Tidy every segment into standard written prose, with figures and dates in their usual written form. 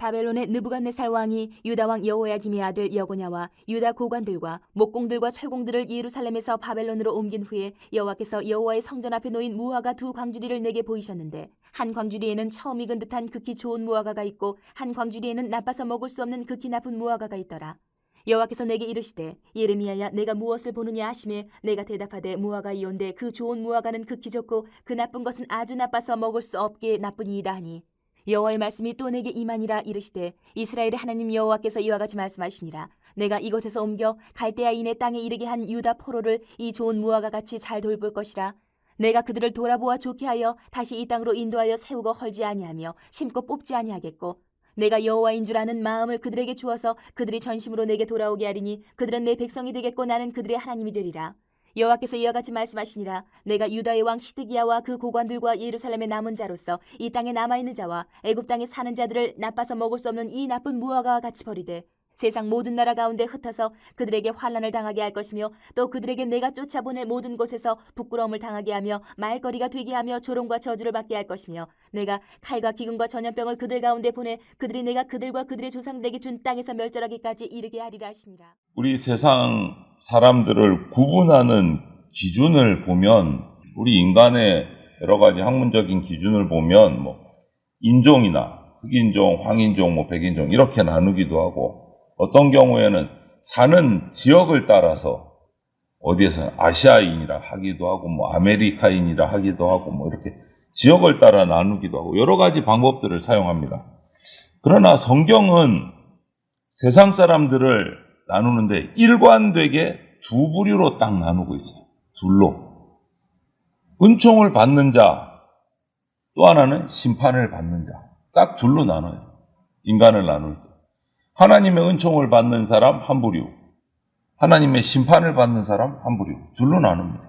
바벨론의 느부갓네살 왕이 유다 왕 여호야김의 아들 여고냐와 유다 고관들과 목공들과 철공들을 예루살렘에서 바벨론으로 옮긴 후에 여호와께서 여호와의 성전 앞에 놓인 무화과 두 광주리를 내게 보이셨는데 한 광주리에는 처음 익은 듯한 극히 좋은 무화과가 있고 한 광주리에는 나빠서 먹을 수 없는 극히 나쁜 무화과가 있더라. 여호와께서 내게 이르시되 예레미야야 내가 무엇을 보느냐 하시매 내가 대답하되 무화과이온데 그 좋은 무화과는 극히 좋고 그 나쁜 것은 아주 나빠서 먹을 수 없게 나쁘니이다 하니 여호와의 말씀이 또 내게 임하니라. 이르시되 이스라엘의 하나님 여호와께서 이와 같이 말씀하시니라. 내가 이곳에서 옮겨 갈대아인의 땅에 이르게 한 유다 포로를 이 좋은 무화과 같이 잘 돌볼 것이라. 내가 그들을 돌아보아 좋게 하여 다시 이 땅으로 인도하여 세우고 헐지 아니하며 심고 뽑지 아니하겠고 내가 여호와인 줄 아는 마음을 그들에게 주어서 그들이 전심으로 내게 돌아오게 하리니 그들은 내 백성이 되겠고 나는 그들의 하나님이 되리라. 여호와께서 이와 같이 말씀하시니라. 내가 유다의 왕 시드기야와 그 고관들과 예루살렘의 남은 자로서 이 땅에 남아있는 자와 애굽 땅에 사는 자들을 나빠서 먹을 수 없는 이 나쁜 무화과와 같이 버리되 세상 모든 나라 가운데 흩어서 그들에게 환난을 당하게 할 것이며 또 그들에게 내가 쫓아보낼 모든 곳에서 부끄러움을 당하게 하며 말거리가 되게 하며 조롱과 저주를 받게 할 것이며 내가 칼과 기근과 전염병을 그들 가운데 보내 그들이 내가 그들과 그들의 조상들에게 준 땅에서 멸절하기까지 이르게 하리라 하시니라. 우리 세상 사람들을 구분하는 기준을 보면 우리 인간의 여러 가지 학문적인 기준을 보면 인종이나 흑인종, 황인종, 백인종 이렇게 나누기도 하고 어떤 경우에는 사는 지역을 따라서 어디에서 아시아인이라 하기도 하고 아메리카인이라 하기도 하고 이렇게 지역을 따라 나누기도 하고 여러 가지 방법들을 사용합니다. 그러나 성경은 세상 사람들을 나누는데 일관되게 두 부류로 딱 나누고 있어요. 둘로. 은총을 받는 자, 또 하나는 심판을 받는 자. 딱 둘로 나눠요. 인간을 나눌 때. 하나님의 은총을 받는 사람 한 부류, 하나님의 심판을 받는 사람 한 부류, 둘로 나눕니다.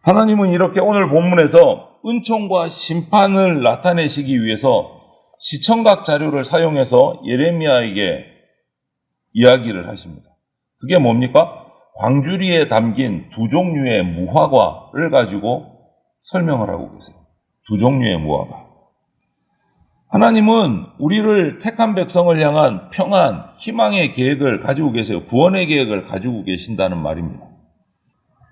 하나님은 이렇게 오늘 본문에서 은총과 심판을 나타내시기 위해서 시청각 자료를 사용해서 예레미야에게 이야기를 하십니다. 그게 뭡니까? 광주리에 담긴 두 종류의 무화과를 가지고 설명을 하고 계세요. 두 종류의 무화과. 하나님은 우리를 택한 백성을 향한 평안, 희망의 계획을 가지고 계세요. 구원의 계획을 가지고 계신다는 말입니다.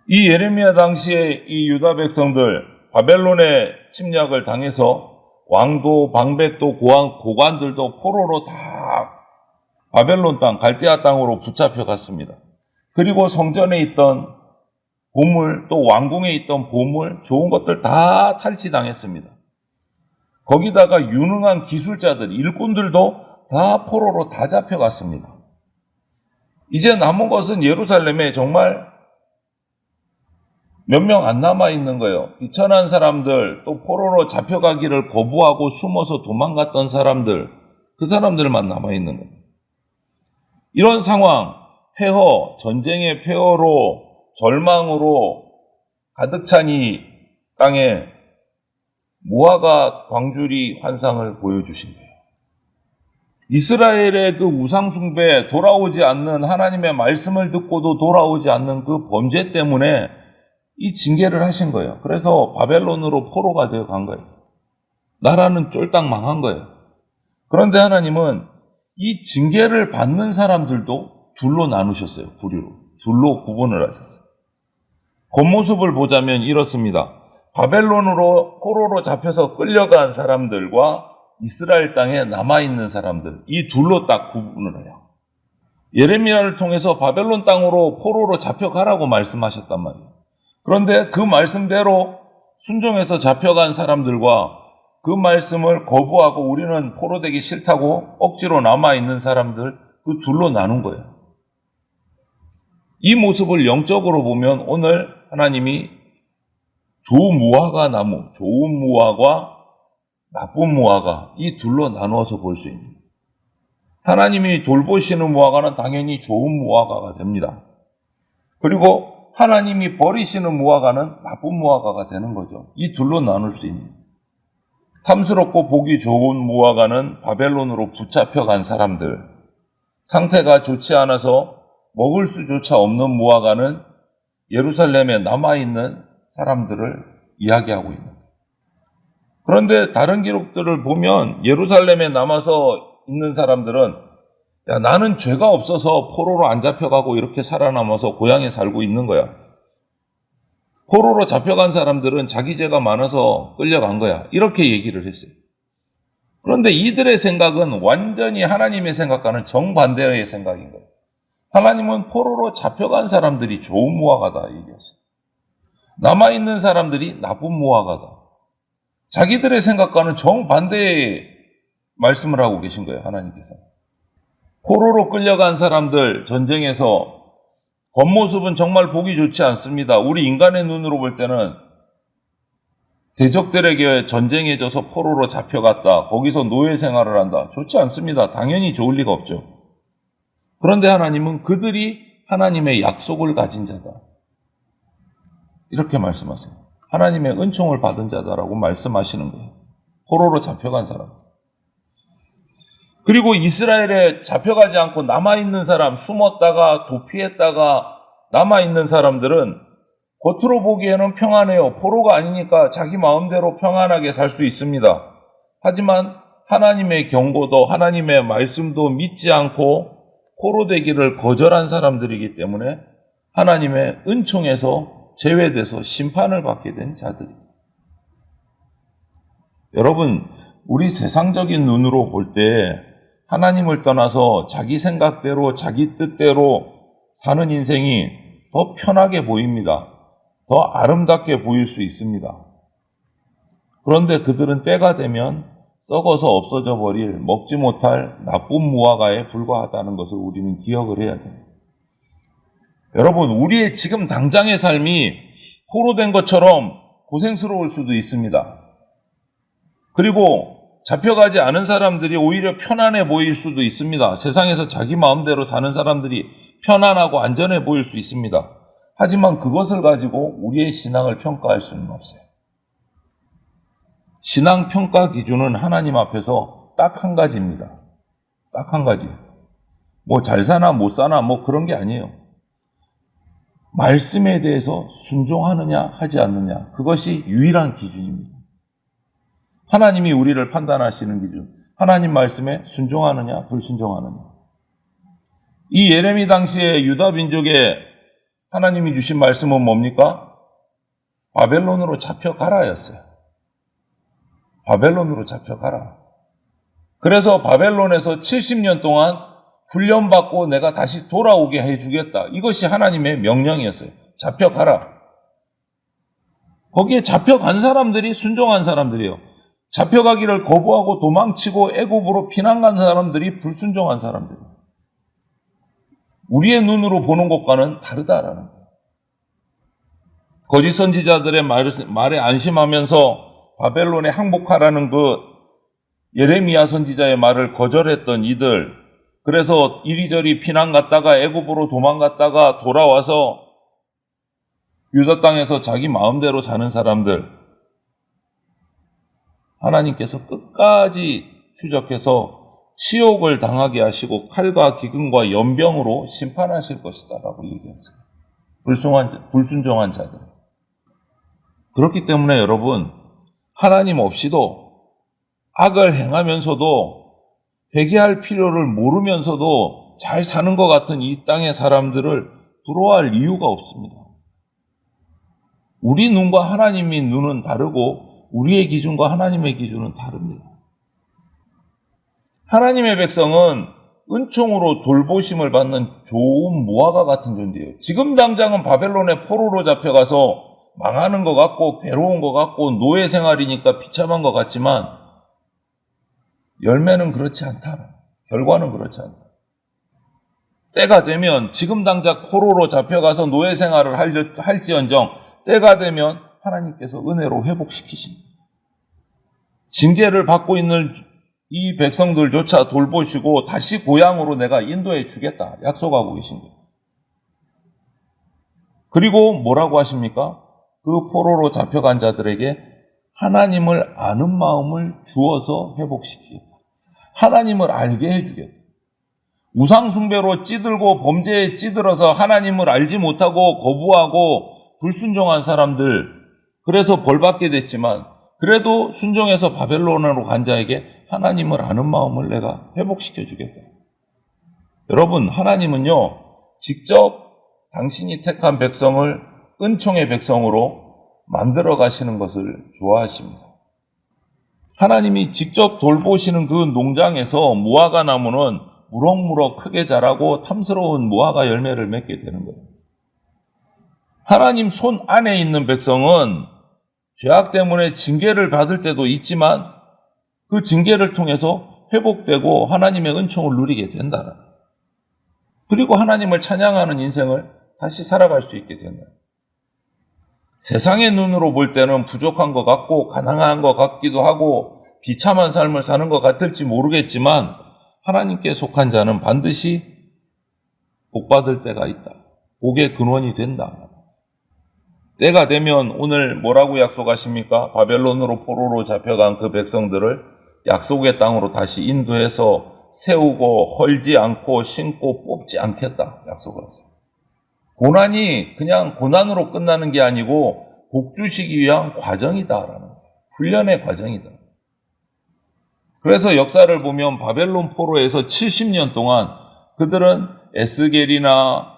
이 예레미야 당시에 이 유다 백성들 바벨론의 침략을 당해서 왕도 방백도 고관들도 포로로 다 바벨론 땅, 갈대아 땅으로 붙잡혀 갔습니다. 그리고 성전에 있던 보물, 또 왕궁에 있던 보물, 좋은 것들 다 탈취당했습니다. 거기다가 유능한 기술자들, 일꾼들도 다 포로로 다 잡혀갔습니다. 이제 남은 것은 예루살렘에 정말 몇 명 안 남아있는 거예요. 비천한 사람들, 또 포로로 잡혀가기를 거부하고 숨어서 도망갔던 사람들, 그 사람들만 남아있는 거예요. 이런 상황, 폐허, 전쟁의 폐허로, 절망으로 가득 찬 이 땅에 무화과 광주리 환상을 보여주신 거예요. 이스라엘의 그 우상숭배, 돌아오지 않는 하나님의 말씀을 듣고도 돌아오지 않는 그 범죄 때문에 이 징계를 하신 거예요. 그래서 바벨론으로 포로가 되어 간 거예요. 나라는 쫄딱 망한 거예요. 그런데 하나님은 이 징계를 받는 사람들도 둘로 나누셨어요. 부류로. 둘로 구분을 하셨어요. 겉모습을 보자면 이렇습니다. 바벨론으로 포로로 잡혀서 끌려간 사람들과 이스라엘 땅에 남아있는 사람들, 이 둘로 딱 구분을 해요. 예레미야를 통해서 바벨론 땅으로 포로로 잡혀가라고 말씀하셨단 말이에요. 그런데 그 말씀대로 순종해서 잡혀간 사람들과 그 말씀을 거부하고 우리는 포로되기 싫다고 억지로 남아있는 사람들, 그 둘로 나눈 거예요. 이 모습을 영적으로 보면 오늘 하나님이 두 무화과 나무, 좋은 무화과, 나쁜 무화과, 이 둘로 나누어서 볼 수 있는. 하나님이 돌보시는 무화과는 당연히 좋은 무화과가 됩니다. 그리고 하나님이 버리시는 무화과는 나쁜 무화과가 되는 거죠. 이 둘로 나눌 수 있는. 탐스럽고 보기 좋은 무화과는 바벨론으로 붙잡혀간 사람들, 상태가 좋지 않아서 먹을 수조차 없는 무화과는 예루살렘에 남아있는 사람들을 이야기하고 있는 거예요. 그런데 다른 기록들을 보면 예루살렘에 남아서 있는 사람들은 야, 나는 죄가 없어서 포로로 안 잡혀가고 이렇게 살아남아서 고향에 살고 있는 거야. 포로로 잡혀간 사람들은 자기 죄가 많아서 끌려간 거야. 이렇게 얘기를 했어요. 그런데 이들의 생각은 완전히 하나님의 생각과는 정반대의 생각인 거예요. 하나님은 포로로 잡혀간 사람들이 좋은 무화과다 얘기했어요. 남아있는 사람들이 나쁜 무화과다. 자기들의 생각과는 정반대의 말씀을 하고 계신 거예요, 하나님께서. 포로로 끌려간 사람들 전쟁에서 겉모습은 정말 보기 좋지 않습니다. 우리 인간의 눈으로 볼 때는 대적들에게 전쟁에 져서 포로로 잡혀갔다. 거기서 노예 생활을 한다. 좋지 않습니다. 당연히 좋을 리가 없죠. 그런데 하나님은 그들이 하나님의 약속을 가진 자다. 이렇게 말씀하세요. 하나님의 은총을 받은 자다라고 말씀하시는 거예요. 포로로 잡혀간 사람. 그리고 이스라엘에 잡혀가지 않고 남아있는 사람, 숨었다가 도피했다가 남아있는 사람들은 겉으로 보기에는 평안해요. 포로가 아니니까 자기 마음대로 평안하게 살 수 있습니다. 하지만 하나님의 경고도 하나님의 말씀도 믿지 않고 포로되기를 거절한 사람들이기 때문에 하나님의 은총에서 제외돼서 심판을 받게 된 자들입니다. 여러분, 우리 세상적인 눈으로 볼 때 하나님을 떠나서 자기 생각대로 자기 뜻대로 사는 인생이 더 편하게 보입니다. 더 아름답게 보일 수 있습니다. 그런데 그들은 때가 되면 썩어서 없어져 버릴 먹지 못할 나쁜 무화과에 불과하다는 것을 우리는 기억을 해야 됩니다. 여러분, 우리의 지금 당장의 삶이 포로된 것처럼 고생스러울 수도 있습니다. 그리고 잡혀가지 않은 사람들이 오히려 편안해 보일 수도 있습니다. 세상에서 자기 마음대로 사는 사람들이 편안하고 안전해 보일 수 있습니다. 하지만 그것을 가지고 우리의 신앙을 평가할 수는 없어요. 신앙 평가 기준은 하나님 앞에서 딱 한 가지입니다. 딱 한 가지. 뭐 잘 사나 못 사나 뭐 그런 게 아니에요. 말씀에 대해서 순종하느냐 하지 않느냐, 그것이 유일한 기준입니다. 하나님이 우리를 판단하시는 기준, 하나님 말씀에 순종하느냐 불순종하느냐. 이 예레미 당시에 유다 민족에 하나님이 주신 말씀은 뭡니까? 바벨론으로 잡혀가라였어요. 바벨론으로 잡혀가라. 그래서 바벨론에서 70년 동안 훈련받고 내가 다시 돌아오게 해주겠다. 이것이 하나님의 명령이었어요. 잡혀가라. 거기에 잡혀간 사람들이 순종한 사람들이에요. 잡혀가기를 거부하고 도망치고 애굽으로 피난간 사람들이 불순종한 사람들이에요. 우리의 눈으로 보는 것과는 다르다라는 거예요. 거짓 선지자들의 말에 안심하면서 바벨론에 항복하라는 그 예레미야 선지자의 말을 거절했던 이들, 그래서 이리저리 피난 갔다가 애굽으로 도망갔다가 돌아와서 유다 땅에서 자기 마음대로 사는 사람들, 하나님께서 끝까지 추적해서 치욕을 당하게 하시고 칼과 기근과 연병으로 심판하실 것이다 라고 얘기했어요. 불순종한 자들. 그렇기 때문에 여러분, 하나님 없이도 악을 행하면서도 회개할 필요를 모르면서도 잘 사는 것 같은 이 땅의 사람들을 부러워할 이유가 없습니다. 우리 눈과 하나님의 눈은 다르고 우리의 기준과 하나님의 기준은 다릅니다. 하나님의 백성은 은총으로 돌보심을 받는 좋은 무화과 같은 존재예요. 지금 당장은 바벨론의 포로로 잡혀가서 망하는 것 같고 괴로운 것 같고 노예 생활이니까 비참한 것 같지만 열매는 그렇지 않다. 결과는 그렇지 않다. 때가 되면 지금 당장 포로로 잡혀가서 노예 생활을 할지언정 때가 되면 하나님께서 은혜로 회복시키신다. 징계를 받고 있는 이 백성들조차 돌보시고 다시 고향으로 내가 인도해 주겠다 약속하고 계신 거예요. 그리고 뭐라고 하십니까? 그 포로로 잡혀간 자들에게 하나님을 아는 마음을 주어서 회복시키겠다. 하나님을 알게 해주겠다. 우상숭배로 찌들고 범죄에 찌들어서 하나님을 알지 못하고 거부하고 불순종한 사람들, 그래서 벌받게 됐지만 그래도 순종해서 바벨론으로 간 자에게 하나님을 아는 마음을 내가 회복시켜 주겠다. 여러분, 하나님은요, 직접 당신이 택한 백성을 은총의 백성으로 만들어 가시는 것을 좋아하십니다. 하나님이 직접 돌보시는 그 농장에서 무화과 나무는 무럭무럭 크게 자라고 탐스러운 무화과 열매를 맺게 되는 거예요. 하나님 손 안에 있는 백성은 죄악 때문에 징계를 받을 때도 있지만 그 징계를 통해서 회복되고 하나님의 은총을 누리게 된다. 그리고 하나님을 찬양하는 인생을 다시 살아갈 수 있게 된다. 세상의 눈으로 볼 때는 부족한 것 같고 가난한 것 같기도 하고 비참한 삶을 사는 것 같을지 모르겠지만 하나님께 속한 자는 반드시 복받을 때가 있다. 복의 근원이 된다. 때가 되면 오늘 뭐라고 약속하십니까? 바벨론으로 포로로 잡혀간 그 백성들을 약속의 땅으로 다시 인도해서 세우고 헐지 않고 심고 뽑지 않겠다 약속을 하세요. 고난이 그냥 고난으로 끝나는 게 아니고 복 주시기 위한 과정이다라는 거예요. 훈련의 과정이다. 그래서 역사를 보면 바벨론 포로에서 70년 동안 그들은 에스겔이나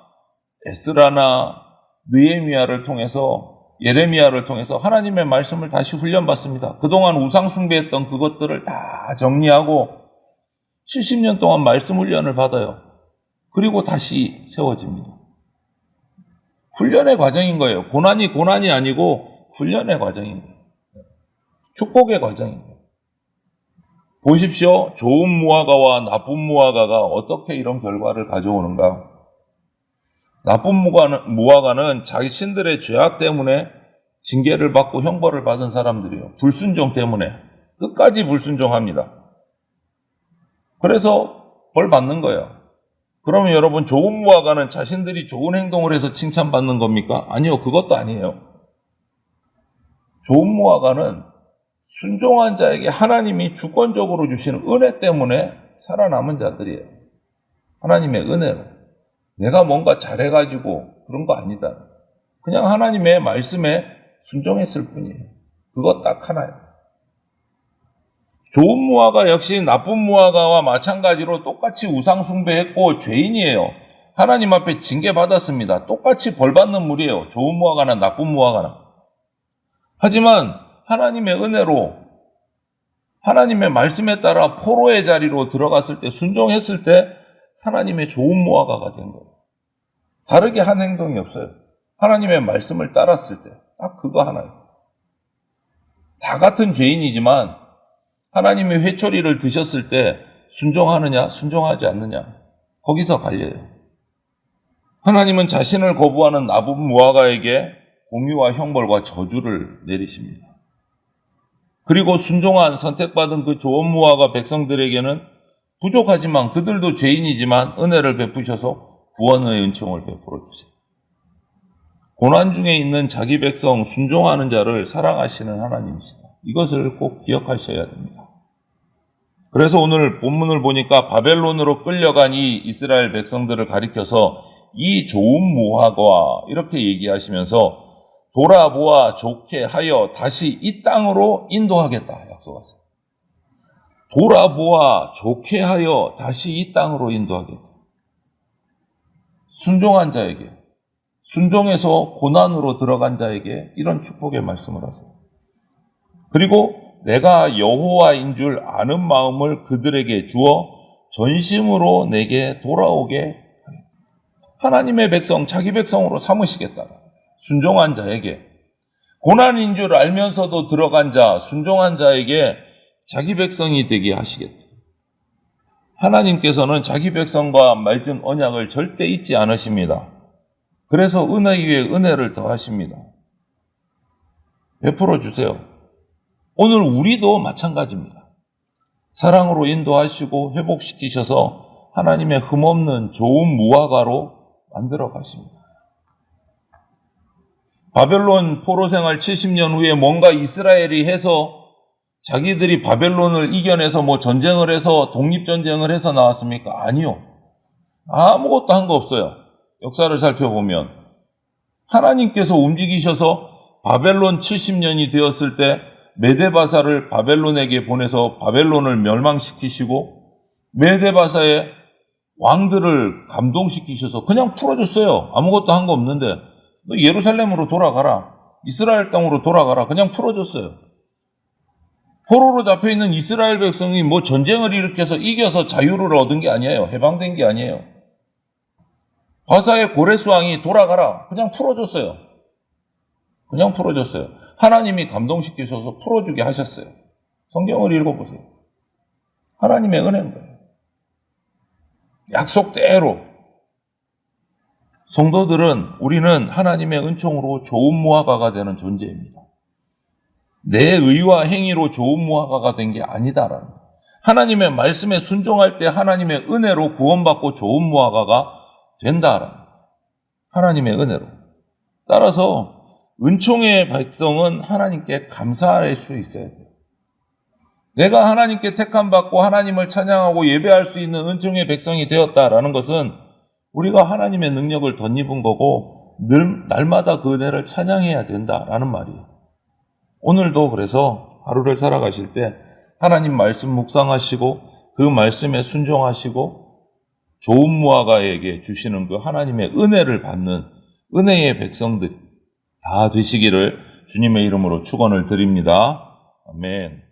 에스라나 느헤미야를 통해서 예레미야를 통해서 하나님의 말씀을 다시 훈련받습니다. 그동안 우상 숭배했던 그것들을 다 정리하고 70년 동안 말씀 훈련을 받아요. 그리고 다시 세워집니다. 훈련의 과정인 거예요. 고난이 아니고 훈련의 과정인 거예요. 축복의 과정인 거예요. 보십시오. 좋은 무화과와 나쁜 무화과가 어떻게 이런 결과를 가져오는가. 나쁜 무화과는 자신들의 죄악 때문에 징계를 받고 형벌을 받은 사람들이에요. 불순종 때문에 끝까지 불순종합니다. 그래서 벌 받는 거예요. 그러면 여러분, 좋은 무화과는 자신들이 좋은 행동을 해서 칭찬받는 겁니까? 아니요, 그것도 아니에요. 좋은 무화과는 순종한 자에게 하나님이 주권적으로 주시는 은혜 때문에 살아남은 자들이에요. 하나님의 은혜로. 내가 뭔가 잘해가지고 그런 거 아니다. 그냥 하나님의 말씀에 순종했을 뿐이에요. 그것 딱 하나예요. 좋은 무화과 역시 나쁜 무화과와 마찬가지로 똑같이 우상 숭배했고 죄인이에요. 하나님 앞에 징계받았습니다. 똑같이 벌받는 물이에요. 좋은 무화과나 나쁜 무화과나. 하지만 하나님의 은혜로 하나님의 말씀에 따라 포로의 자리로 들어갔을 때 순종했을 때 하나님의 좋은 무화과가 된 거예요. 다르게 한 행동이 없어요. 하나님의 말씀을 따랐을 때 딱 그거 하나예요. 다 같은 죄인이지만 하나님의 회초리를 드셨을 때 순종하느냐 순종하지 않느냐 거기서 갈려요. 하나님은 자신을 거부하는 나쁜 무화과에게 공유와 형벌과 저주를 내리십니다. 그리고 순종한 선택받은 그 좋은 무화과 백성들에게는 부족하지만 그들도 죄인이지만 은혜를 베푸셔서 구원의 은총을 베풀어 주세요. 고난 중에 있는 자기 백성 순종하는 자를 사랑하시는 하나님이시다. 이것을 꼭 기억하셔야 됩니다. 그래서 오늘 본문을 보니까 바벨론으로 끌려간 이 이스라엘 백성들을 가리켜서 이 좋은 무화과 이렇게 얘기하시면서 돌아보아 좋게 하여 다시 이 땅으로 인도하겠다 약속하세요. 돌아보아 좋게 하여 다시 이 땅으로 인도하겠다. 순종한 자에게, 순종해서 고난으로 들어간 자에게 이런 축복의 말씀을 하세요. 그리고 내가 여호와인 줄 아는 마음을 그들에게 주어 전심으로 내게 돌아오게 하겠다. 하나님의 백성, 자기 백성으로 삼으시겠다. 순종한 자에게, 고난인 줄 알면서도 들어간 자, 순종한 자에게 자기 백성이 되게 하시겠다. 하나님께서는 자기 백성과 맺은 언약을 절대 잊지 않으십니다. 그래서 은혜 위에 은혜를 더하십니다. 베풀어 주세요. 오늘 우리도 마찬가지입니다. 사랑으로 인도하시고 회복시키셔서 하나님의 흠없는 좋은 무화과로 만들어 가십니다. 바벨론 포로 생활 70년 후에 뭔가 이스라엘이 해서 자기들이 바벨론을 이겨내서 뭐 전쟁을 해서 독립전쟁을 해서 나왔습니까? 아니요. 아무것도 한 거 없어요. 역사를 살펴보면 하나님께서 움직이셔서 바벨론 70년이 되었을 때 메데바사를 바벨론에게 보내서 바벨론을 멸망시키시고 메데바사의 왕들을 감동시키셔서 그냥 풀어줬어요. 아무것도 한 거 없는데 너 예루살렘으로 돌아가라. 이스라엘 땅으로 돌아가라. 그냥 풀어줬어요. 포로로 잡혀있는 이스라엘 백성이 뭐 전쟁을 일으켜서 이겨서 자유를 얻은 게 아니에요. 해방된 게 아니에요. 바사의 고레스 왕이 돌아가라. 그냥 풀어줬어요. 그냥 풀어줬어요. 하나님이 감동시키셔서 풀어주게 하셨어요. 성경을 읽어보세요. 하나님의 은혜인 거예요. 약속대로. 성도들은 우리는 하나님의 은총으로 좋은 무화과가 되는 존재입니다. 내 의와 행위로 좋은 무화과가 된 게 아니다라는 거예요. 하나님의 말씀에 순종할 때 하나님의 은혜로 구원받고 좋은 무화과가 된다라는 거예요. 하나님의 은혜로. 따라서 은총의 백성은 하나님께 감사할 수 있어야 돼요. 내가 하나님께 택함받고 하나님을 찬양하고 예배할 수 있는 은총의 백성이 되었다라는 것은 우리가 하나님의 능력을 덧입은 거고 날마다 그 은혜를 찬양해야 된다라는 말이에요. 오늘도 그래서 하루를 살아가실 때 하나님 말씀 묵상하시고 그 말씀에 순종하시고 좋은 무화과에게 주시는 그 하나님의 은혜를 받는 은혜의 백성들 다 되시기를 주님의 이름으로 축원을 드립니다. 아멘.